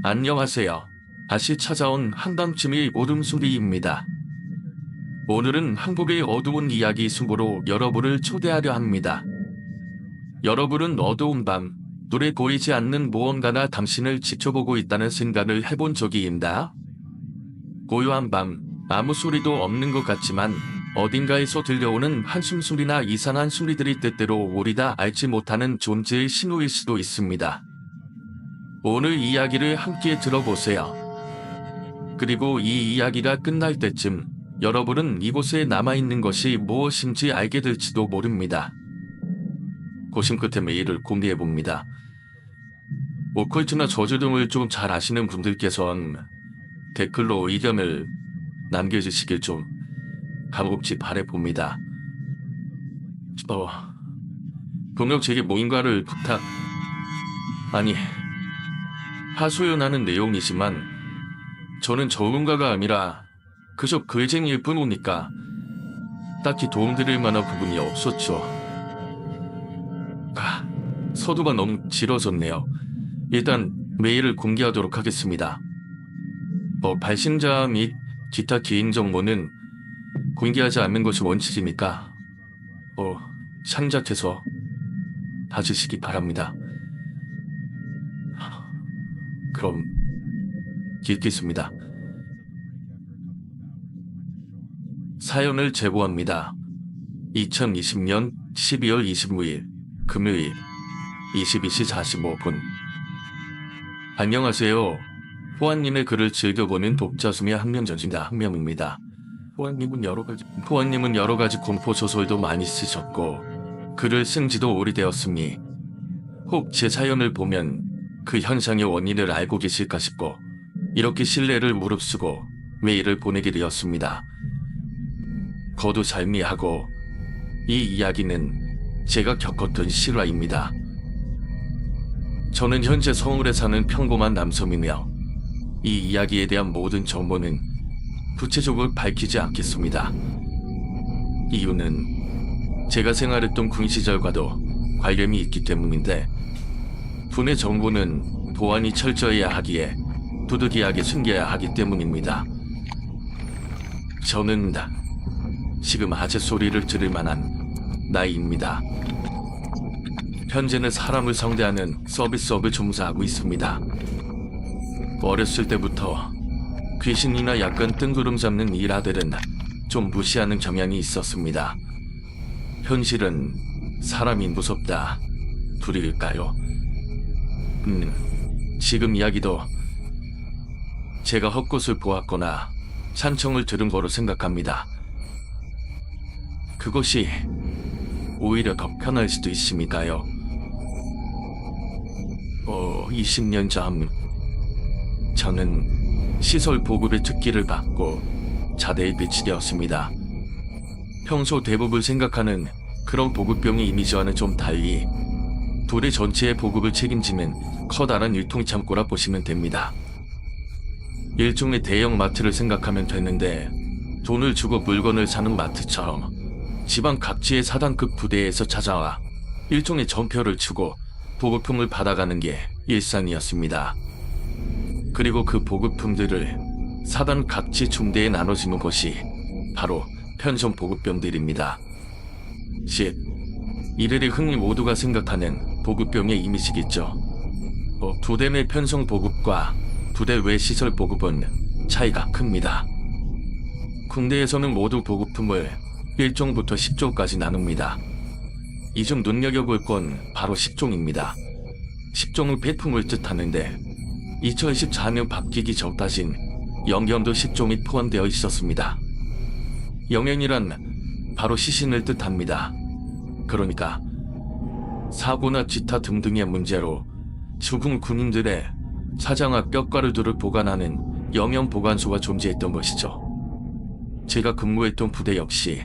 안녕하세요. 다시 찾아온 한밤중의 울음소리입니다. 오늘은 한국의 어두운 이야기 숨으로 여러분을 초대하려 합니다. 여러분은 어두운 밤, 눈에 보이지 않는 무언가가 당신을 지켜보고 있다는 생각을 해본 적이 있나? 고요한 밤, 아무 소리도 없는 것 같지만 어딘가에서 들려오는 한숨소리나 이상한 소리들이 때때로 우리가 알지 못하는 존재의 신호일 수도 있습니다. 오늘 이야기를 함께 들어보세요. 그리고 이 이야기가 끝날 때쯤 여러분은 이곳에 남아있는 것이 무엇인지 알게 될지도 모릅니다. 고심 끝에 메일을 공개해봅니다. 오컬트나 저주 등을 좀 잘 아시는 분들께선 댓글로 의견을 남겨주시길 좀 간곡히 바라봅니다. 분명 제게 뭔가를 하소연하는 내용이지만 저는 전문가가 아니라 그저 글쟁이일 뿐이니까 딱히 도움드릴 만한 부분이 없었죠. 서두가 너무 길어졌네요. 일단 메일을 공개하도록 하겠습니다. 발신자 및 기타 개인정보는 공개하지 않는 것이 원칙이니까 창작해서 봐주시기 바랍니다. 그럼 읽겠습니다. 사연을 제보합니다. 2020년 12월 25일 금요일 22시 45분. 안녕하세요. 호환님의 글을 즐겨보는 독자 중에 한 명입니다. 호환님은 여러 가지 공포 소설도 많이 쓰셨고 글을 쓴 지도 오래되었으니 혹 제 사연을 보면 그 현상의 원인을 알고 계실까 싶고 이렇게 신뢰를 무릅쓰고 메일을 보내게 되었습니다. 거두 삶이하고 이 이야기는 제가 겪었던 실화입니다. 저는 현재 서울에 사는 평범한 남성이며 이 이야기에 대한 모든 정보는 구체적으로 밝히지 않겠습니다. 이유는 제가 생활했던 군 시절과도 관련이 있기 때문인데 분의 정보는 보안이 철저해야 하기에 두둑이하게 숨겨야 하기 때문입니다. 저는 지금 아재 소리를 들을 만한 나이입니다. 현재는 사람을 상대하는 서비스업을 종사하고 있습니다. 어렸을 때부터 귀신이나 약간 뜬구름 잡는 일아들은 좀 무시하는 경향이 있었습니다. 현실은 사람이 무섭다 둘일까요? 지금 이야기도 제가 헛것을 보았거나 산청을 들은 거로 생각합니다. 그것이 오히려 더 편할 수도 있으니까요. 20년 전 저는 시설 보급의 특기를 받고 자대에 배치되었습니다. 평소 대부분 생각하는 그런 보급병의 이미지와는 좀 달리 부대 전체의 보급을 책임지는 커다란 유통창고라 보시면 됩니다. 일종의 대형 마트를 생각하면 되는데 돈을 주고 물건을 사는 마트처럼 지방 각지의 사단급 부대에서 찾아와 일종의 전표를 주고 보급품을 받아가는 게 일상이었습니다. 그리고 그 보급품들을 사단 각지 중대에 나눠주는 것이 바로 편성 보급병들입니다. 즉, 이들이 흔히 모두가 생각하는 보급병의 이미지겠죠. 부대 내 편성 보급과 부대 외 시설 보급은 차이가 큽니다. 군대에서는 모두 보급품을 1종부터 10종까지 나눕니다. 이 중 눈여겨볼 건 바로 10종입니다. 10종은 폐품을 뜻하는데 2014년 바뀌기 전까진 영연도 10종이 포함되어 있었습니다. 영연이란 바로 시신을 뜻합니다. 그러니까 사고나 기타 등등의 문제로 죽은 군인들의 사장과 뼈가루들을 보관하는 영연 보관소가 존재했던 것이죠. 제가 근무했던 부대 역시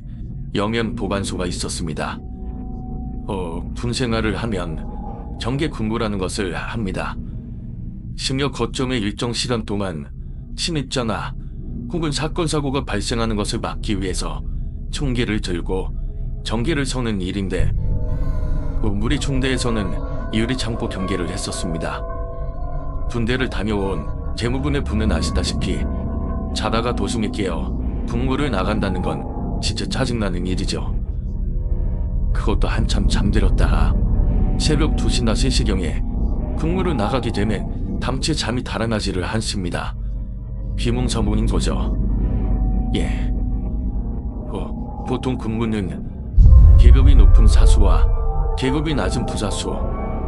영연 보관소가 있었습니다. 군 생활을 하면 정계 근무라는 것을 합니다. 심야 거점의 일정 시간 동안 침입자나 혹은 사건 사고가 발생하는 것을 막기 위해서 총기를 들고 경계를 서는 일인데 우리 총대에서는 유리창고 경계를 했었습니다. 군대를 다녀온 재무분의 분은 아시다시피 자다가 도중에 깨어 국무를 나간다는 건 진짜 짜증나는 일이죠. 그것도 한참 잠들었다가 새벽 2시나 3시경에 국무를 나가게 되면 담채 잠이 달아나지를 않습니다. 비몽사몽인 거죠. 예. 보통 군무는 계급이 높은 사수와 계급이 낮은 부사수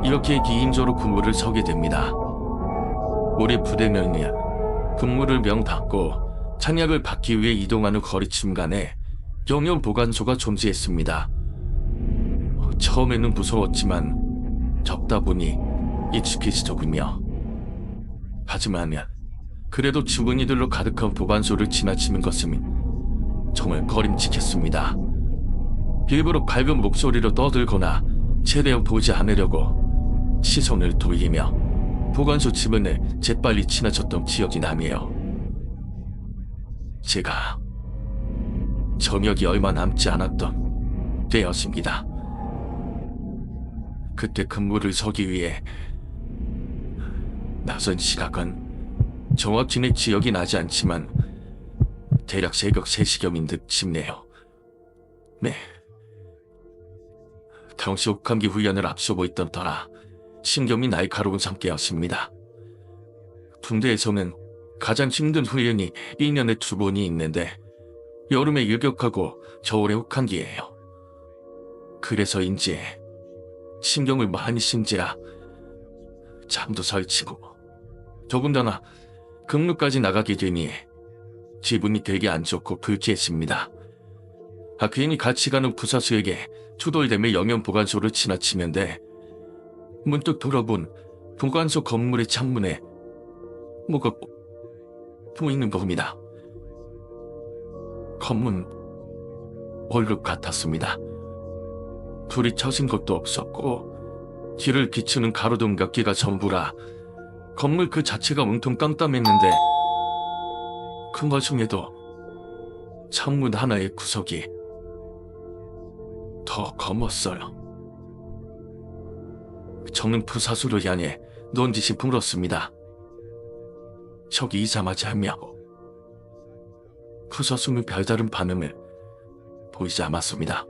이렇게 기인조로 군무를 서게 됩니다. 우리 부대는 군무를 명받고 찬약을 받기 위해 이동하는 거리 중간에 영역 보관소가 존재했습니다. 처음에는 무서웠지만 적다 보니 익숙해지더군요. 하지만 그래도 주문이들로 가득한 보관소를 지나치는 것은 정말 꺼림칙했습니다. 일부러 밝은 목소리로 떠들거나 최대한 보지 않으려고 시선을 돌리며 보관소 지문을 재빨리 지나쳤던 기억이 나네요. 제가 저녁이 얼마 남지 않았던 때였습니다. 그때 근무를 서기 위해 나선 시각은 정확히는 기억이 나지 않지만 대략 새벽 3시경인 듯 싶네요. 네. 당시 혹한기 훈련을 앞서고 있던 터라 신경이 날카로운 상태였습니다. 군대에서는 가장 힘든 훈련이 1년에 2번이 있는데 여름에 일격하고 겨울에 혹한기예요. 그래서인지 신경을 많이 쓴지라 잠도 설치고 더군다나 근무까지 나가게 되니 기분이 되게 안 좋고 불쾌했습니다. 괜히 같이 가는 부사수에게 투덜대며 영연보관소를 지나치는데 문득 돌아본 보관소 건물의 창문에 뭐가 보이는 겁니다. 검은 얼룩 같았습니다. 불이 켜진 것도 없었고 뒤를 비추는 가로등 몇 개가 전부라 건물 그 자체가 뭉텅 깜깜했는데 그 와중에도 창문 하나의 구석이 더 검었어요. 저는 부사수를 향해 넌지시 물었습니다. 저기 이상하지 않냐고. 부사수는 별다른 반응을 보이지 않았습니다.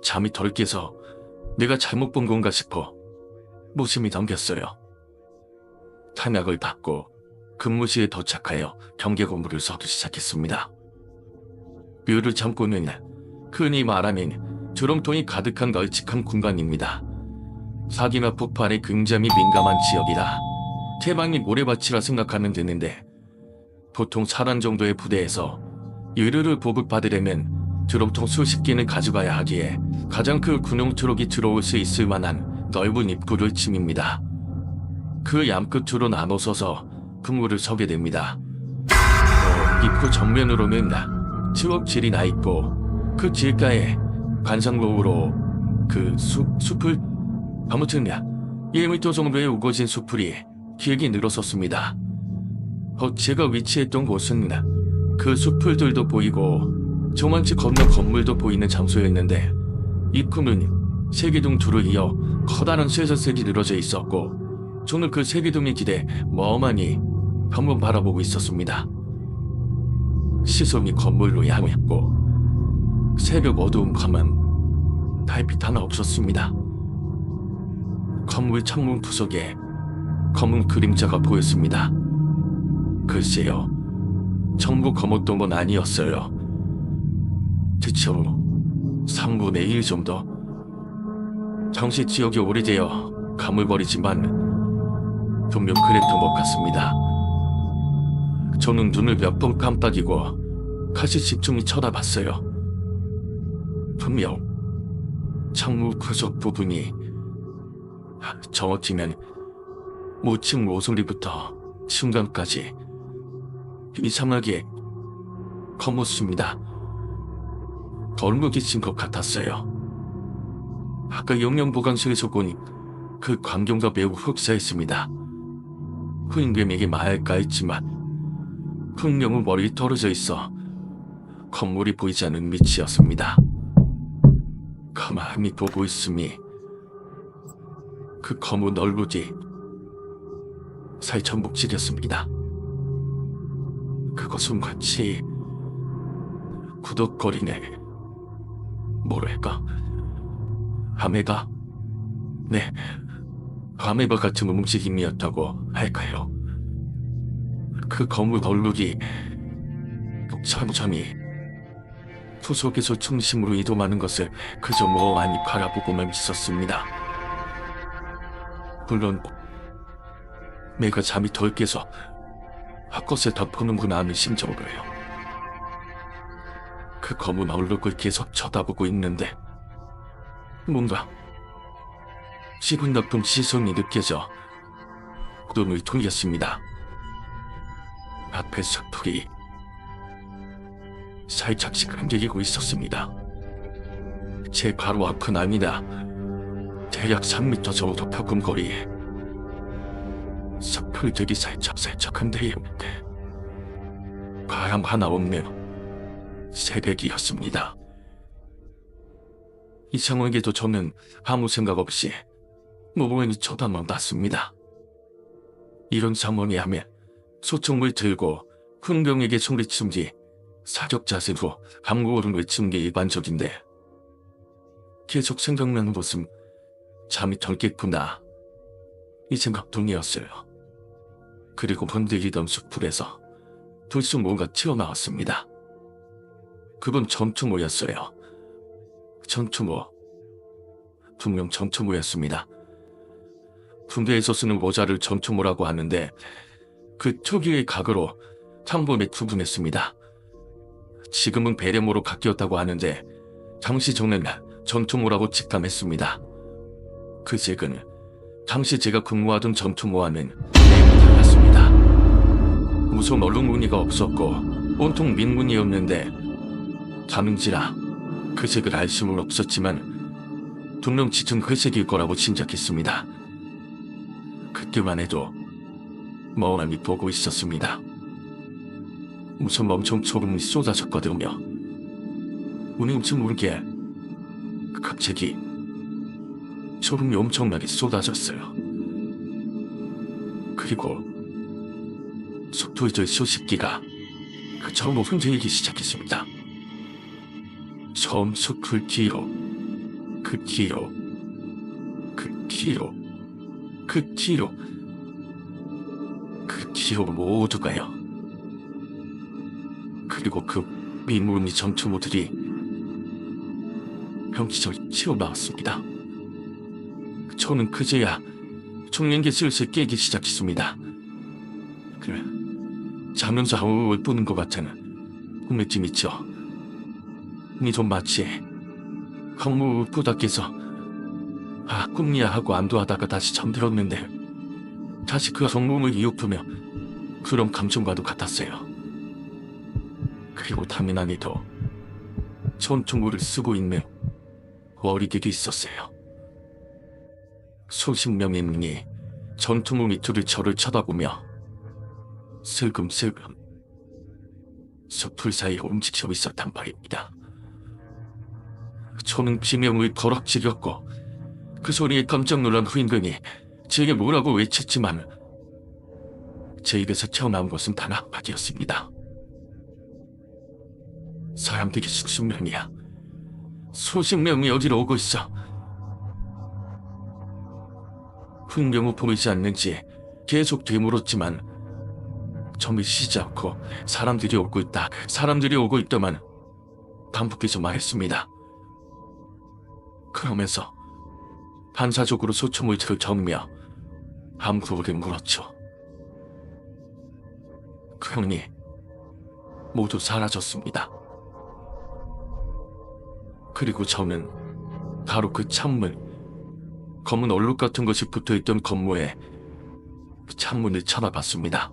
잠이 덜 깨서 내가 잘못 본 건가 싶어 무심히 넘겼어요. 탄약을 받고 근무실에 도착하여 경계 건물을 서기 시작했습니다. 묘를 참고는 흔히 말하는 드럼통이 가득한 널찍한 공간입니다. 사기나 폭발에 굉장히 민감한 지역이라 태방이 모래밭이라 생각하면 되는데 보통 사람 정도의 부대에서 유류를 보급받으려면 드럼통 수십 개는 가져가야 하기에 가장 큰 군용 트럭이 들어올 수 있을 만한 넓은 입구를 침입니다. 그 양끝으로 나눠서서 근무를 서게 됩니다. 입구 정면으로는 트럭질이 나 있고 그 길가에 관상로우로 그 숲을 아무튼 1m 정도의 우거진 숲풀이 길게 늘어섰습니다. 제가 위치했던 곳은 그 숲풀들도 보이고 조만치 건너 건물도 보이는 장소였는데 입구는 세기둥 둘을 이어 커다란 쇠사슬이 늘어져 있었고 저는 그 세기둥에 기대 멍하니 한번 바라보고 있었습니다. 시선이 건물로 향했고 새벽 어두운 밤은 달빛 하나 없었습니다. 건물 창문 구석에 검은 그림자가 보였습니다. 글쎄요, 전부 검었던 건 아니었어요. 대체로 3분의 1 정도? 당시 지역이 오래되어 가물거리지만 분명 그랬던 것 같습니다. 저는 눈을 몇 번 깜빡이고 다시 집중히 쳐다봤어요. 분명 창문 구석 부분이 정확히는 모층 모서리부터 중간까지 이상하게 검었습니다. 얼룩이 친 것 같았어요. 아까 영양보관소에서 본 그 광경과 매우 흡사했습니다. 후임뱀에게 말할까 했지만 분명은 머리 떨어져 있어 건물이 보이지 않는 위치였습니다. 가만히 보고 있으니 그 검은 얼룩이 살짝 묵직했습니다. 그것은 마치 구덕거리네. 뭐랄까, 아메바? 네, 아메바 같은 움직임이었다고 할까요? 그 거물 얼룩이 천천히 투석에서 중심으로 이동하는 것을 그저 멍하니 바라보고만 있었습니다. 물론 내가 잠이 덜 깨서 헛것에 덮어놓는구나 하는 심정으로요. 그 검은 얼룩을 계속 쳐다보고 있는데 뭔가 기분 나쁜 시선이 느껴져 눈을 돌렸습니다. 앞에 석돌이 살짝씩 흔들리고 있었습니다. 제 바로 앞은 아니다. 대략 3m 정도 가끔 거리에 석돌들이 살짝한데요. 바람 하나 없는 새벽이었습니다. 이 상황에도 저는 아무 생각 없이 무모히 쳐다만 봤습니다. 이런 상황에 하면 소총을 들고 흥병에게 소리친 뒤 사격 자세로 함구어를 외치는 게 일반적인데 계속 생각나는 것은 잠이 덜 깼구나 이 생각 뿐이었어요. 그리고 흔들리던 숲풀에서 불쑥 뭔가 튀어나왔습니다. 그건 전투모였어요. 전투모. 분명 전투모였습니다. 군대에서 쓰는 모자를 전투모라고 하는데 그 특유의 각으로 탕범에 구분했습니다. 지금은 배려모로 바뀌었다고 하는데 당시 저는 전투모라고 직감했습니다. 그 색은 당시 제가 근무하던 전투모와는 내용이 달랐습니다. 무슨 얼룩 무늬가 없었고 온통 민무늬였는데 가는지라 그 색을 알 수는 없었지만 분명 짙은 회색일 거라고 짐작했습니다. 그때만 해도 멍하니 보고 있었습니다. 무슨 엄청 소름이 쏟아졌거든요. 운인지 모르게 갑자기 소름이 엄청나게 쏟아졌어요. 그리고 속도의 소식기가 그처럼 흔들리기 시작했습니다. 섬수 그 뒤로 모두가요. 그리고 그 민무늬 전투모들이 병치절 튀어나왔습니다. 저는 그제야 총연기 슬슬 깨기 시작했습니다. 자면서 하울을 뿌는 것 같은 꿈매짐 있죠. 좀 마치 강무 부닥해서 꿈이야 하고 안도하다가 다시 잠들었는데 다시 그 성몸을 이어프며 그런 감정과도 같았어요. 그리고 다민아니도 전투모를 쓰고 있는 어리게도 있었어요. 수십 명의 눈이 전투모 밑으로 저를 쳐다보며 슬금슬금 숲풀 사이에 움직여 있었단 말입니다. 저는 비명을 거럭지렸고 그 소리에 깜짝 놀란 후임금이 제게 뭐라고 외쳤지만 제 입에서 튀어나온 것은 단 한마디였습니다. 사람들이 수십 명이야. 수십 명이 여기로 오고 있어. 훈경우 보이지 않는지 계속 되물었지만 점이 쉬지 않고 사람들이 오고 있다. 사람들이 오고 있다만 반복해서 말했습니다. 그러면서 반사적으로 소총을 들저으며 함구를 물었죠. 그러니 모두 사라졌습니다. 그리고 저는 바로 그 창문, 검은 얼룩 같은 것이 붙어있던 건물에 창문을 쳐다봤습니다.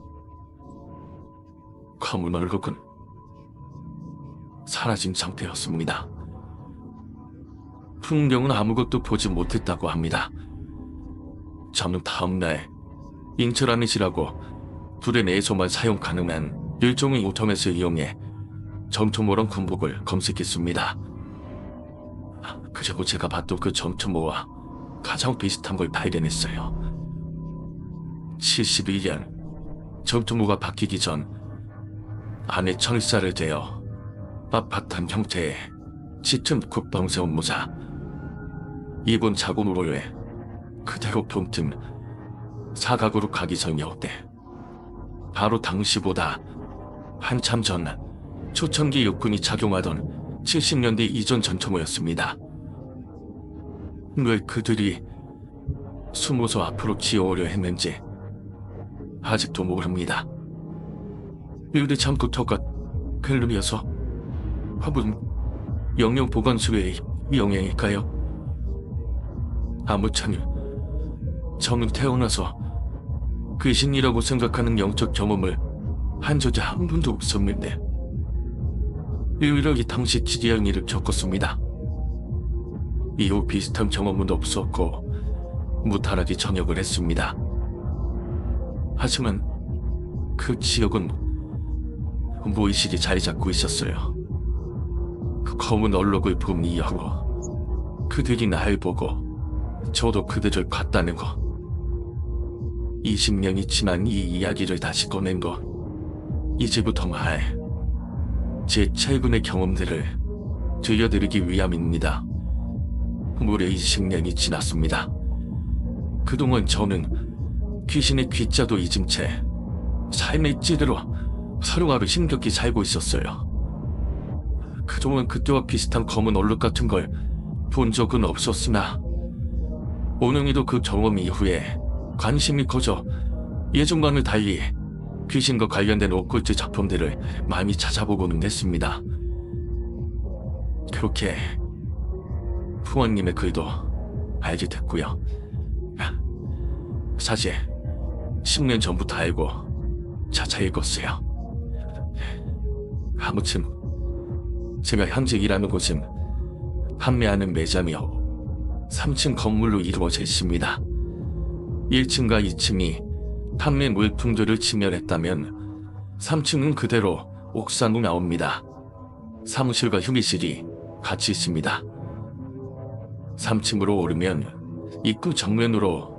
검은 얼룩은 사라진 상태였습니다. 풍경은 아무것도 보지 못했다고 합니다. 저는 다음날 인트라넷이라고 불의 내에서만 사용 가능한 일종의 인터넷을 이용해 전투모랑 군복을 검색했습니다. 그리고 제가 봤던 그 전투모와 가장 비슷한 걸 발견했어요. 72년 전투무가 바뀌기 전 안에 철사를 대어 빳빳한 형태의 짙은 국방세 업무자 입은 자고무를 그대로 봄틈 사각으로 가기 전이었대. 바로 당시보다 한참 전 초창기 육군이 착용하던 70년대 이전 전투모였습니다. 왜 그들이 숨어서 앞으로 기어오려 했는지 아직도 모릅니다. 유대참 부터가 갤름이어서 화분 영영 보관수의 영향일까요? 아무튼 저는 태어나서 귀신이라고 생각하는 영적 경험을 한 적이 한 번도 없었는데 유일하게 당시 기괴한 일을 겪었습니다. 이후 비슷한 경험은 없었고 무탈하게 전역을 했습니다. 하지만 그 지역은 무의식이 자리 잡고 있었어요. 그 검은 얼룩을 본 이하고 그들이 날 보고 저도 그들을 봤다는 거. 20년이 지난 이 이야기를 다시 꺼낸 거. 이제부터 말 제 최근의 경험들을 들려드리기 위함입니다. 무려 20년이 지났습니다. 그동안 저는 귀신의 귀자도 잊은 채 삶의 찌대로 하루하루 힘겹게 살고 있었어요. 그동안 그때와 비슷한 검은 얼룩 같은 걸 본 적은 없었으나 오능이도 그 경험 이후에 관심이 커져 예전과는 달리 귀신과 관련된 오컬트 작품들을 많이 찾아보고는 했습니다. 그렇게 부모님의 글도 알게 됐고요. 사실 10년 전부터 알고 찾아 읽었어요. 아무튼 제가 현재 일하는 곳은 판매하는 매장이요 3층 건물로 이루어져 있습니다. 1층과 2층이 판매 물품들을 진열했다면 3층은 그대로 옥상으로 나옵니다. 사무실과 휴게실이 같이 있습니다. 3층으로 오르면 입구 정면으로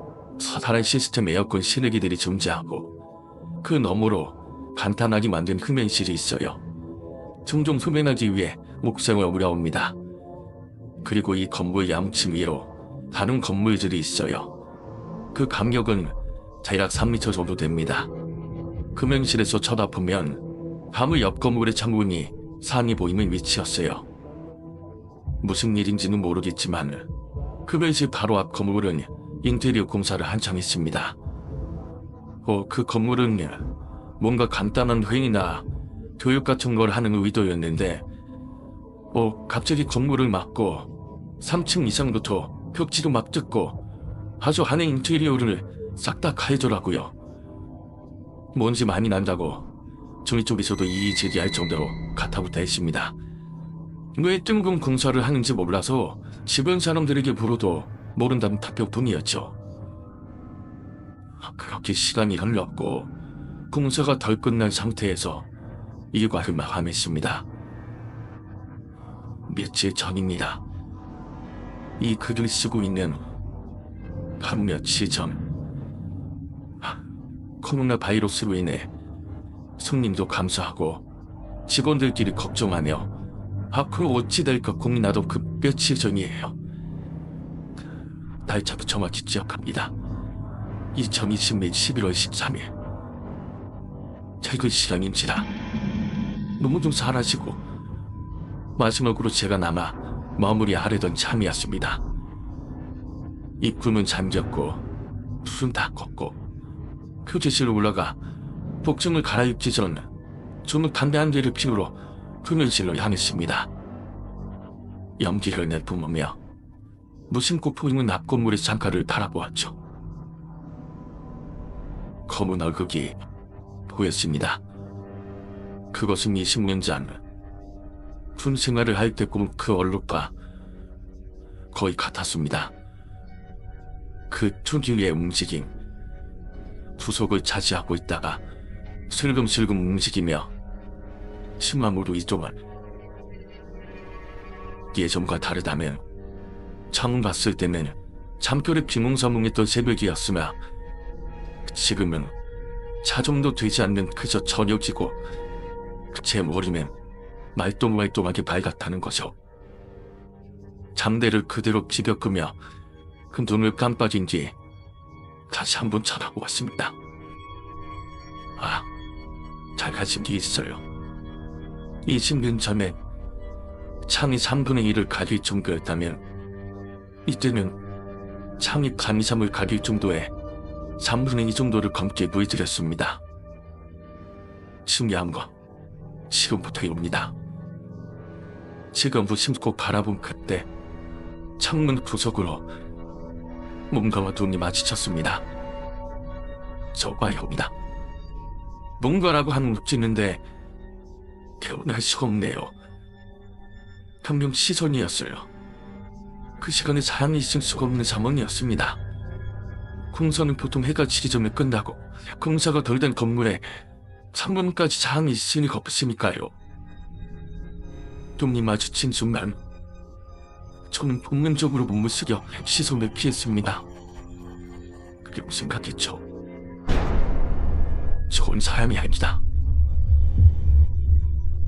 커다란 시스템 에어컨 실외기들이 존재하고 그 너머로 간단하게 만든 흡연실이 있어요. 종종 흡연하기 위해 옥상을 올라옵니다. 그리고 이 건물 양층 위로 다른 건물들이 있어요. 그 간격은 대략 3m 정도 됩니다. 금연실에서 쳐다보면 밤의 옆 건물의 창문이 산이 보이는 위치였어요. 무슨 일인지는 모르겠지만 금연실 바로 앞 건물은 인테리어 공사를 한창 했습니다. 그 건물은 뭔가 간단한 회의나 교육 같은 걸 하는 의도였는데 갑자기 건물을 막고 3층 이상부터 벽지도 막 뜯고 아주 안에 인테리어를 싹 다 갈더라고요. 먼지 많이 난다고 저희 쪽에서도 이의제기할 정도로 가타부타 했습니다. 왜 뜬금 공사를 하는지 몰라서 주변 사람들에게 물어도 모른다는 답변뿐이었죠. 그렇게 시간이 흘렀고 공사가 덜 끝난 상태에서 일과를 마감했습니다. 며칠 전입니다. 이 글을 쓰고 있는 바로 며칠 전 코로나 바이러스로 인해 손님도 감사하고 직원들끼리 걱정하며 앞으로 어찌 될까 고민하던 그 며칠 전이에요. 날짜도 정확히 기억합니다. 2020년 11월 13일. 퇴근 시간인지라 너무도 사라지고 마지막으로 제가 남아 마무리하려던 참이었습니다. 입구는 잠겼고 불은 다 껐고 휴게실로 올라가 복장을 갈아입기 전 저는 담배 한 대를 피우러 흡연실로 향했습니다. 연기를 내뿜으며 무심코 보이는 앞 건물의 창가를 바라보았죠. 검은 얼굴이 보였습니다. 그것은 20년 전 군 생활을 할 때 꿈 그 얼룩과 거의 같았습니다. 그 특유의 움직임, 부속을 차지하고 있다가 슬금슬금 움직이며 심함으로 이동을. 예전과 다르다면 처음 봤을 때는 잠결에 비몽사몽했던 새벽이었으나 지금은 차좀도 되지 않는 그저 저녁이고 제 머리는 말똥말똥하게 밝았다는 거죠. 잠대를 그대로 비벼끄며 그 눈을 깜빡인 뒤 다시 한번 쳐다보았습니다. 아, 잘 가진 게 있어요. 20년 전에 창이 3분의 1을 가릴 정도였다면 이때는 창이 간이삼을 가릴 정도의 3분의 2 정도를 검게 보여드렸습니다. 중요한 거 지금부터입니다. 지금 무심코 바라본 그때 창문 구석으로 뭔가와 눈이 마주쳤습니다. 저와요입니다. 뭔가라고 하는 묻지는데 개운할 수가 없네요. 분명 시선이었어요. 그 시간에 사람이 있을 수가 없는 상황이었습니다. 공사는 보통 해가 지기 전에 끝나고 공사가 덜 된 건물에 3분까지 사람이 있을 리가 없으니까요. 눈이 마주친 순간 저는 본능적으로 몸을 숙여 시선을 피했습니다. 그리고 생각했죠. 저건 사람이 아니다.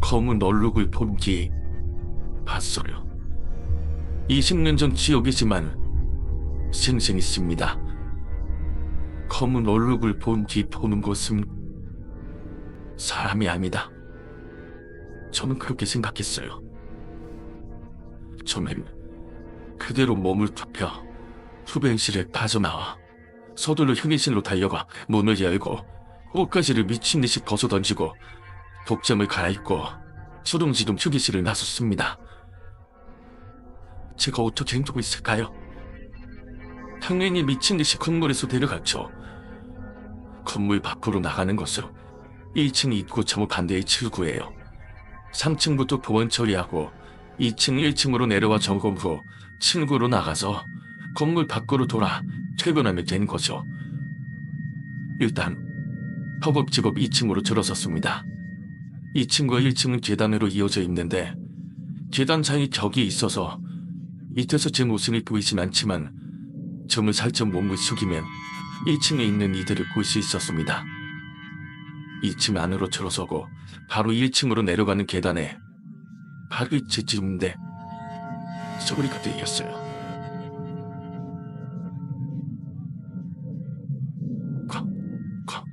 검은 얼룩을 본 뒤 봤어요. 20년 전 지역이지만 생생했습니다. 검은 얼룩을 본 뒤 보는 것은 사람이 아니다. 저는 그렇게 생각했어요. 저는 그대로 몸을 굽혀 후배실에 빠져나와 서둘러 휴게실로 달려가 문을 열고 옷가지를 미친 듯이 벗어던지고 독점을 갈아입고 주둥지둥 휴게실을 나섰습니다. 제가 어떻게 행동을 했을까요? 당연히 미친 듯이 건물에서 데려갔죠. 건물 밖으로 나가는 것으로 1층 입구 정오 반대의 출구예요. 3층부터 보원 처리하고 2층 1층으로 내려와 점검 후 층구로 나가서 건물 밖으로 돌아 퇴근하면 된 거죠. 일단 허겁지겁 2층으로 들어섰습니다. 2층과 1층은 계단으로 이어져 있는데 계단 사이 벽이 있어서 이때서 제 모습이 보이진 않지만 점을 살짝 몸을 숙이면 1층에 있는 이들을 볼 수 있었습니다. 2층 안으로 들어서고 바로 1층으로 내려가는 계단에 바로 이쯤인데 소리가 들렸어요. 쾅쾅.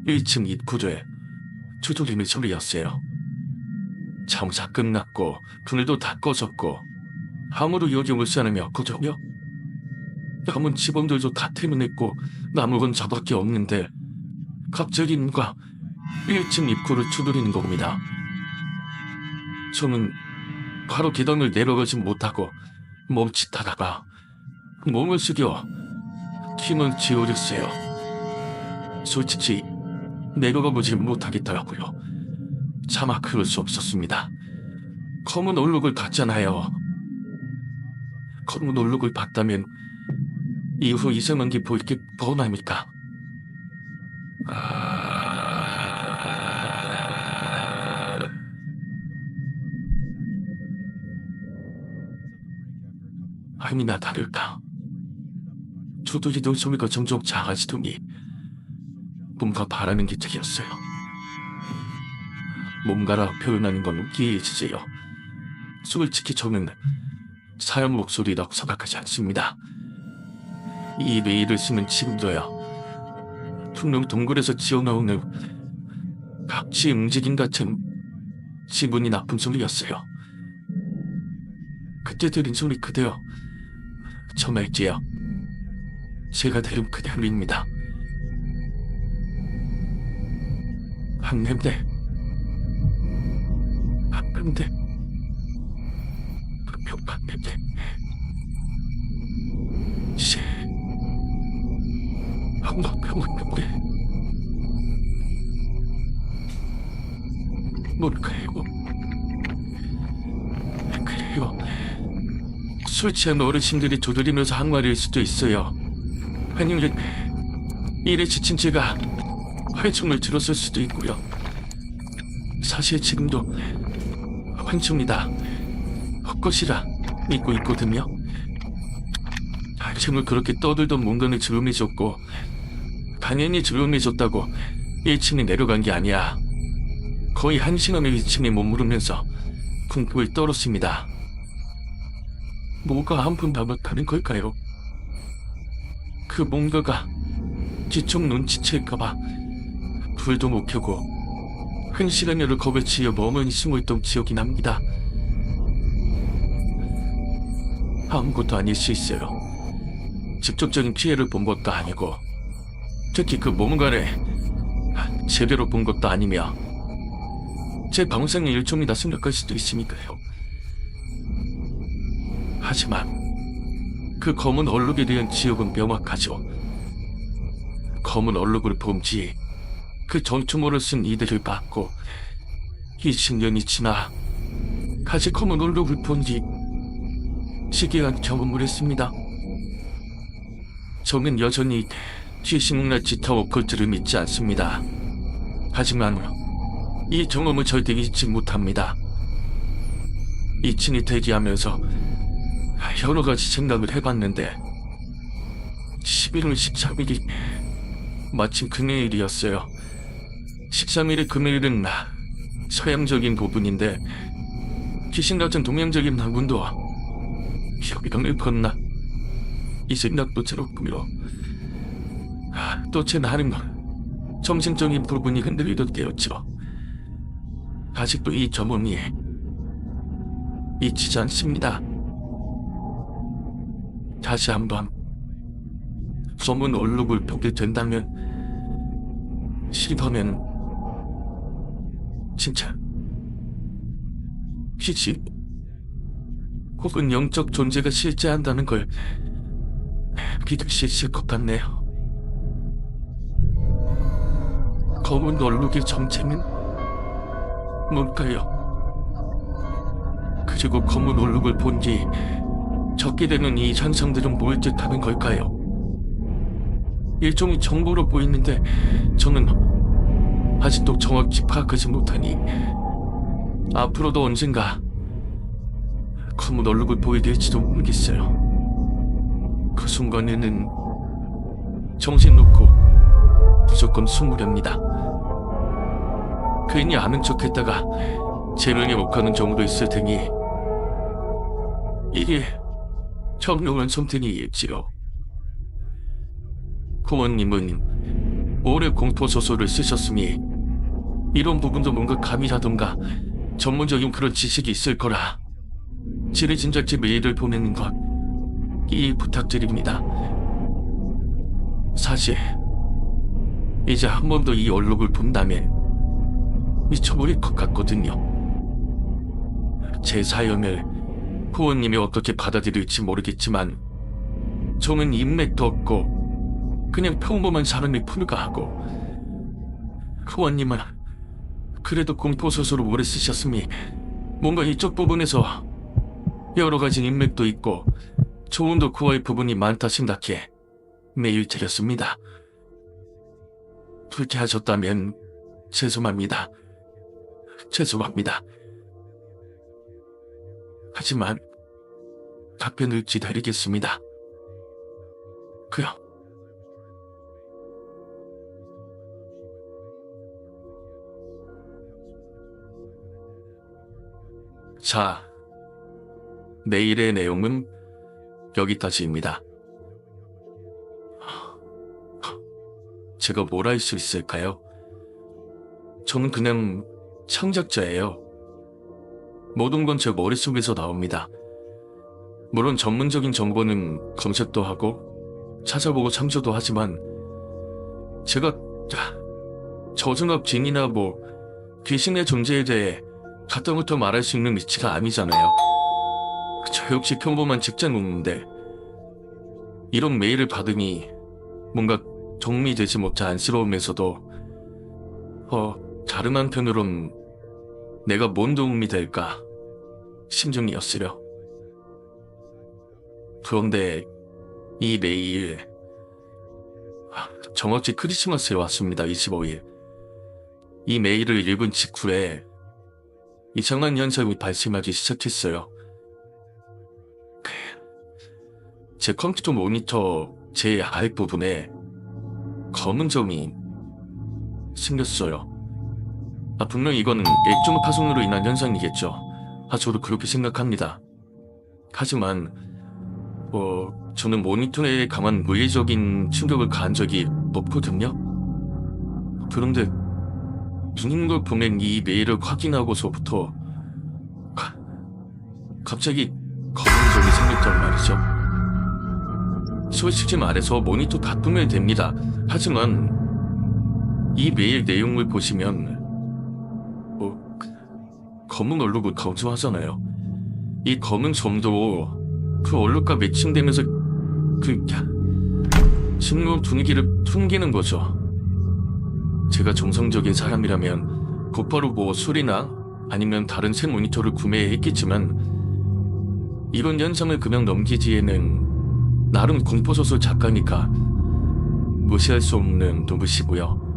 1층 입구에 두드리는 소리였어요. 장사 끝났고 불도 다 꺼졌고 아무도 여기 올 사람이 없거든요. 남은 직원들도 다 퇴근했고 남은 건 저밖에 없는데 갑자기 누가 1층 입구를 두드리는 겁니다. 저는 바로 계단을 내려가지 못하고 멈칫하다가 몸을 숙여 힘을 지어줬어요. 솔직히 내려가 보지 못하겠더라고요. 차마 그럴 수 없었습니다. 검은 얼룩을 봤잖아요. 검은 얼룩을 봤다면 이후 이상한 게 보일 게 뻔합니까? 아니나 다를까. 두드리던 소리가 점점 작아지더니 뭔가 바라는 게 들렸어요. 뭔가라 표현하는 건 웃기지요. 솔직히 저는 사연 목소리라고 생각하지 않습니다. 이 메일을 쓰는 지금도요. 퉁퉁 동굴에서 지어나오는 각지 움직임 같은 기분이 나쁜 소리였어요. 그때 들은 소리 그대요. 저 말지요. 제가 들은 그대로입니다. 한냄새 한냄새 불평판 냄새 이제 한번평을 뭘까요? 그래요. 술 취한 어르신들이 두드리면서 한 말일 수도 있어요. 아니면 일에 지친 제가 환청을 들었을 수도 있고요. 사실 지금도 환청이다 헛것이라 믿고 있거든요. 한참을 그렇게 떠들던 문간을 조용해졌고, 당연히 조용해졌다고 1층에 내려간 게 아니야. 거의 1시간을 2층에 머무르면서 궁금을 떨었습니다. 뭐가 한푼 반박하는 걸까요? 그 뭔가가 뒤쪽 눈치챌까봐 불도 못 켜고 1시간여를 겁에 치여 멍하니 숨어있던 기억이 납니다. 아무것도 아닐 수 있어요. 직접적인 피해를 본 것도 아니고, 특히 그 뭔가를 제대로 본 것도 아니며 제 방생의 일종이다 생각할 수도 있으니까요. 하지만 그 검은 얼룩에 대한 기억은 명확하죠. 검은 얼룩을 본 뒤 그 전투모를 쓴 이들을 봤고 20년이 지나 다시 검은 얼룩을 본 뒤 시기한 경험을 했습니다. 저는 여전히 뒤식나 지타 오컬트를 믿지 않습니다. 하지만 이 경험을 절대 잊지 못합니다. 2층에 대기하면서 여러 가지 생각을 해봤는데 11월 13일이 마침 금요일이었어요. 13일의 금요일은 서양적인 부분인데 귀신 같은 동양적인 부분도 여기를 건나 이 생각도 들었고요. 또 제 나름 정신적인 부분이 흔들리던 때였죠. 아직도 이 경험이 잊히지 않습니다. 다시 한번 검은 얼룩을 보게 된다면, 싶으면 진짜 귀신 혹은 영적 존재가 실제한다는 걸 믿을 수 있을 것 같네요. 검은 얼룩의 정체는 뭘까요? 그리고 검은 얼룩을 본 뒤 적게 되는 이 현상들은 뭘 뜻하는 걸까요? 일종의 정보로 보이는데 저는 아직도 정확히 파악하지 못하니 앞으로도 언젠가 검은 얼룩을 보게 될지도 모르겠어요. 그 순간에는 정신 놓고 무조건 숨으렵니다. 괜히 아는 척했다가 제명에 못 가는 경우도 있을 테니 이게 정령한 선택이겠지요. 고원님은 오래 공포소설을 쓰셨으니 이런 부분도 뭔가 감이라던가 전문적인 그런 지식이 있을 거라 지레짐작지 메일을 보내는 것 이해 부탁드립니다. 사실 이제 한 번 더 이 얼룩을 본다면 미쳐버릴 것 같거든요. 제 사연을 후원님이 어떻게 받아들일지 모르겠지만 저는 인맥도 없고 그냥 평범한 사람이 불과하고, 후원님은 그래도 공포소설을 오래 쓰셨으니 뭔가 이쪽 부분에서 여러 가지 인맥도 있고 조언도 구할 부분이 많다 생각해 메일 드렸습니다. 불쾌하셨다면 죄송합니다. 하지만 답변을 기다리겠습니다. 그럼. 자, 메일의 내용은 여기까지입니다. 제가 뭘 할 수 있을까요? 저는 그냥 창작자예요. 모든 건 제 머릿속에서 나옵니다. 물론 전문적인 정보는 검색도 하고 찾아보고 참조도 하지만 제가 저승업 진이나 귀신의 존재에 대해 가타부터 말할 수 있는 위치가 아니잖아요. 저 역시 평범한 직장인인데 이런 메일을 받으니 뭔가 정리되지 못해 안쓰러우면서도 다른 한편으론 내가 뭔 도움이 될까 심정이었으려. 그런데 이 메일 정확히 크리스마스에 왔습니다. 25일. 이 메일을 읽은 직후에 이상한 현상이 발생하기 시작했어요. 제 컴퓨터 모니터 제 아랫부분에 검은 점이 생겼어요. 분명 이거는 액정 파손으로 인한 현상이겠죠. 저도 그렇게 생각합니다. 하지만 저는 모니터에 강한 물리적인 충격을 가한 적이 없거든요. 그런데 누군가 보낸 이 메일을 확인하고서부터 갑자기 검은 점이 생겼단 말이죠. 솔직히 말해서 모니터 바꾸면 됩니다. 하지만 이 메일 내용을 보시면 검은 얼룩을 강조하잖아요. 이 검은 점도 그 얼룩과 매칭되면서 그 침묵 분위기를 풍기는 거죠. 제가 정상적인 사람이라면 곧바로 술이나 아니면 다른 새 모니터를 구매했겠지만 이런 현상을 그냥 넘기기에는 나름 공포소설 작가니까 무시할 수 없는 눈빛이고요.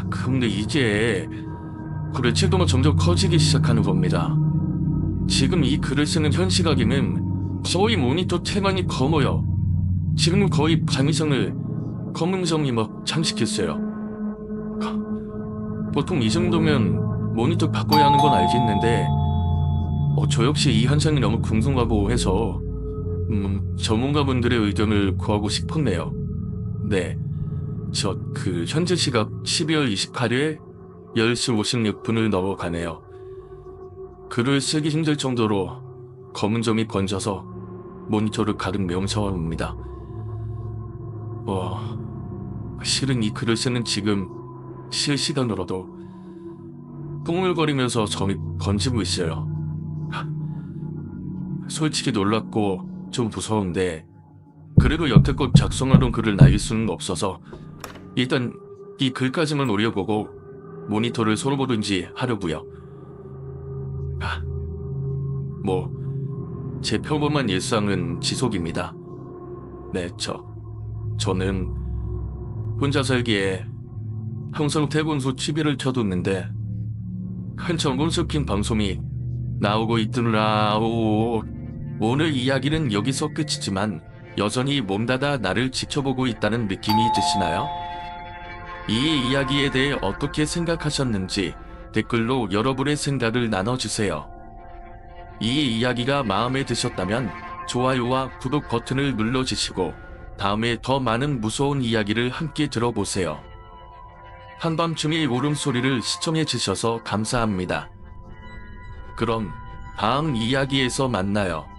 근데 이제 글의 채도가 점점 커지기 시작하는 겁니다. 지금 이 글을 쓰는 현 시각에는 거의 모니터 태만이 검어요. 지금은 거의 반 이상을 검은 점이 장식했어요. 보통 이 정도면 모니터 바꿔야 하는 건 알겠는데 저 역시 이 현상이 너무 궁금하고 해서 전문가분들의 의견을 구하고 싶었네요. 네, 현재 시각 12월 28일 10시 56분을 넘어가네요. 글을 쓰기 힘들 정도로 검은 점이 번져서 모니터를 가득 메운 상황입니다. 실은 이 글을 쓰는 지금 실시간으로도 똥물거리면서 점이 번지고 있어요. 솔직히 놀랍고 좀 무서운데 그래도 여태껏 작성하던 글을 날릴 수는 없어서 일단 이 글까지만 올려보고 모니터를 손보든지 하려고요. 제 평범한 일상은 지속입니다. 네, 저는 혼자 살기에 항상 퇴근후 TV를 켜뒀는데 한참 홈쇼핑 방송이 나오고 있더라. 오늘 이야기는 여기서 끝이지만 여전히 몸닫아 나를 지켜보고 있다는 느낌이 드시나요? 이 이야기에 대해 어떻게 생각하셨는지 댓글로 여러분의 생각을 나눠주세요. 이 이야기가 마음에 드셨다면 좋아요와 구독 버튼을 눌러주시고 다음에 더 많은 무서운 이야기를 함께 들어보세요. 한밤중의 울음소리를 시청해주셔서 감사합니다. 그럼 다음 이야기에서 만나요.